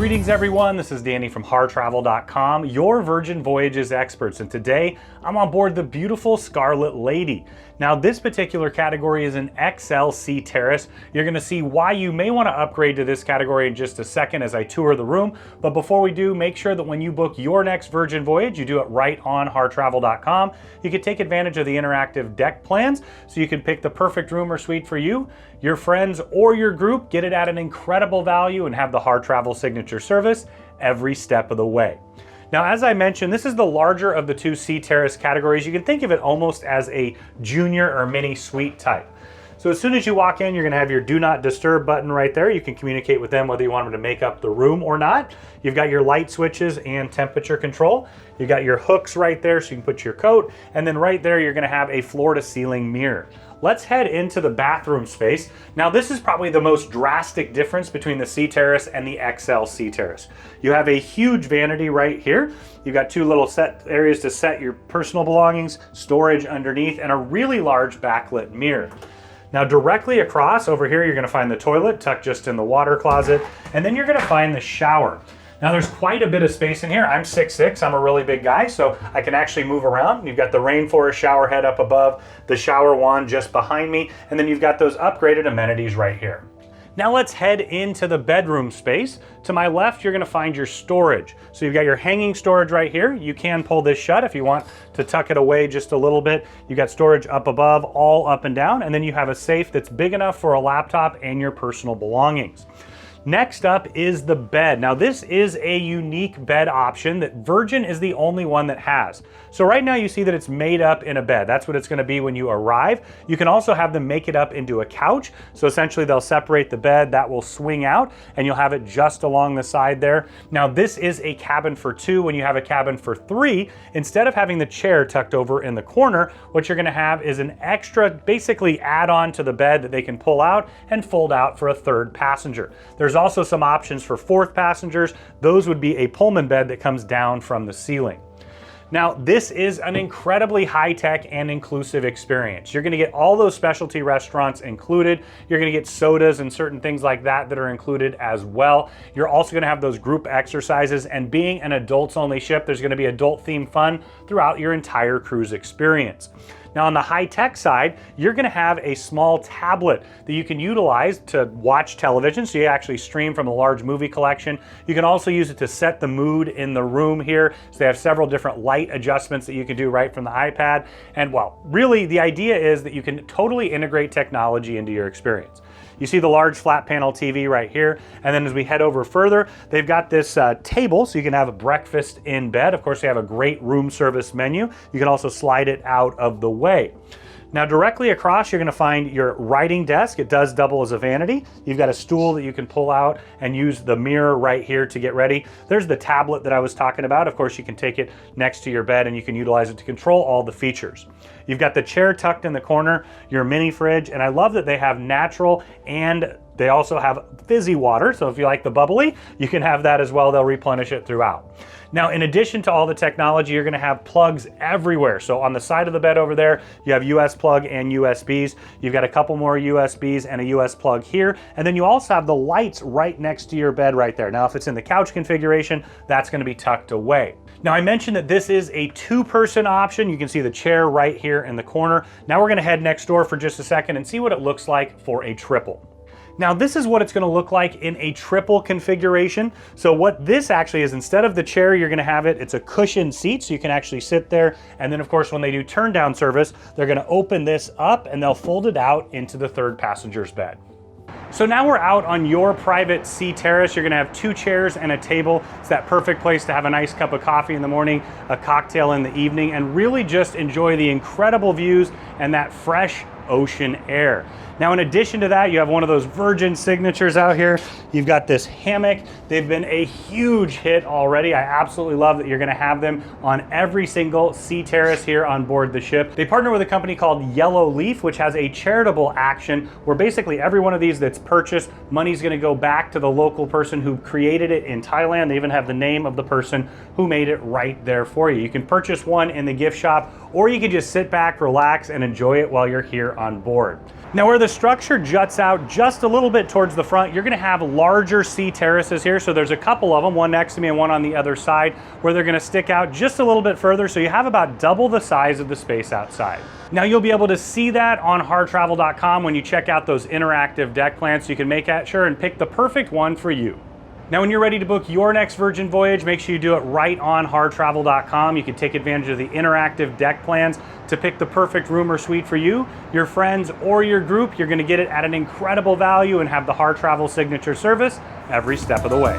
Greetings everyone, this is Danny from HarrTravel.com, your Virgin Voyages experts, and today I'm on board the beautiful Scarlet Lady. Now this particular category is an XL Sea Terrace. You're going to see why you may want to upgrade to this category in just a second as I tour the room, but before we do, make sure that when you book your next Virgin Voyage, you do it right on HarrTravel.com. You can take advantage of the interactive deck plans, so you can pick the perfect room or suite for you, your friends, or your group, get it at an incredible value, and have the Harr Travel signature service every step of the way. Now, as I mentioned, this is the larger of the two Sea Terrace categories. You can think of it almost as a junior or mini suite type. So as soon as you walk in, you're gonna have your Do Not Disturb button right there. You can communicate with them whether you want them to make up the room or not. You've got your light switches and temperature control. You've got your hooks right there so you can put your coat. And then right there, you're gonna have a floor to ceiling mirror. Let's head into the bathroom space. Now this is probably the most drastic difference between the Sea Terrace and the XL Sea Terrace. You have a huge vanity right here. You've got two little set areas to set your personal belongings, storage underneath, and a really large backlit mirror. Now directly across over here, you're gonna find the toilet tucked just in the water closet, and then you're gonna find the shower. Now there's quite a bit of space in here. I'm 6'6", I'm a really big guy, so I can actually move around. You've got the rainforest shower head up above, the shower wand just behind me, and then you've got those upgraded amenities right here. Now let's head into the bedroom space. To my left, you're gonna find your storage. So you've got your hanging storage right here. You can pull this shut if you want to tuck it away just a little bit. You've got storage up above, all up and down, and then you have a safe that's big enough for a laptop and your personal belongings. Next up is the bed. Now this is a unique bed option that Virgin is the only one that has. So right now you see that it's made up in a bed. That's what it's gonna be when you arrive. You can also have them make it up into a couch. So essentially they'll separate the bed, that will swing out, and you'll have it just along the side there. Now this is a cabin for two. When you have a cabin for three, instead of having the chair tucked over in the corner, what you're gonna have is an extra, basically add-on to the bed that they can pull out and fold out for a third passenger. There's also some options for fourth passengers. Those would be a Pullman bed that comes down from the ceiling. Now, this is an incredibly high-tech and inclusive experience. You're gonna get all those specialty restaurants included. You're gonna get sodas and certain things like that that are included as well. You're also gonna have those group exercises, and being an adults-only ship, there's gonna be adult-themed fun throughout your entire cruise experience. Now on the high-tech side, you're gonna have a small tablet that you can utilize to watch television, so you actually stream from a large movie collection. You can also use it to set the mood in the room here, so they have several different light adjustments that you can do right from the iPad. And well, really the idea is that you can totally integrate technology into your experience. You see the large flat panel TV right here, and then as we head over further, they've got this table so you can have a breakfast in bed. Of course, they have a great room service menu. You can also slide it out of the way. Now directly across, you're gonna find your writing desk. It does double as a vanity. You've got a stool that you can pull out and use the mirror right here to get ready. There's the tablet that I was talking about. Of course, you can take it next to your bed and you can utilize it to control all the features. You've got the chair tucked in the corner, your mini fridge, and I love that they have natural and they also have fizzy water, so if you like the bubbly, you can have that as well. They'll replenish it throughout. Now, in addition to all the technology, you're gonna have plugs everywhere. So on the side of the bed over there, you have US plug and USBs. You've got a couple more USBs and a US plug here. And then you also have the lights right next to your bed right there. Now, if it's in the couch configuration, that's gonna be tucked away. Now, I mentioned that this is a two-person option. You can see the chair right here in the corner. Now we're gonna head next door for just a second and see what it looks like for a triple. Now this is what it's gonna look like in a triple configuration. So what this actually is, instead of the chair, you're gonna have it's a cushioned seat, so you can actually sit there. And then of course, when they do turn down service, they're gonna open this up and they'll fold it out into the third passenger's bed. So now we're out on your private Sea Terrace. You're gonna have two chairs and a table. It's that perfect place to have a nice cup of coffee in the morning, a cocktail in the evening, and really just enjoy the incredible views and that fresh, ocean air. Now, in addition to that, you have one of those Virgin signatures out here. You've got this hammock. They've been a huge hit already. I absolutely love that you're gonna have them on every single sea terrace here on board the ship. They partner with a company called Yellow Leaf, which has a charitable action where basically every one of these that's purchased, money's gonna go back to the local person who created it in Thailand. They even have the name of the person who made it right there for you. You can purchase one in the gift shop, or you can just sit back, relax, and enjoy it while you're here on board. Now, where the structure juts out just a little bit towards the front, you're gonna have larger sea terraces here. So there's a couple of them, one next to me and one on the other side, where they're gonna stick out just a little bit further. So you have about double the size of the space outside. Now, you'll be able to see that on harrtravel.com when you check out those interactive deck plans, so you can make sure and pick the perfect one for you. Now, when you're ready to book your next Virgin voyage, make sure you do it right on harrtravel.com. You can take advantage of the interactive deck plans to pick the perfect room or suite for you, your friends, or your group. You're gonna get it at an incredible value and have the Harr Travel signature service every step of the way.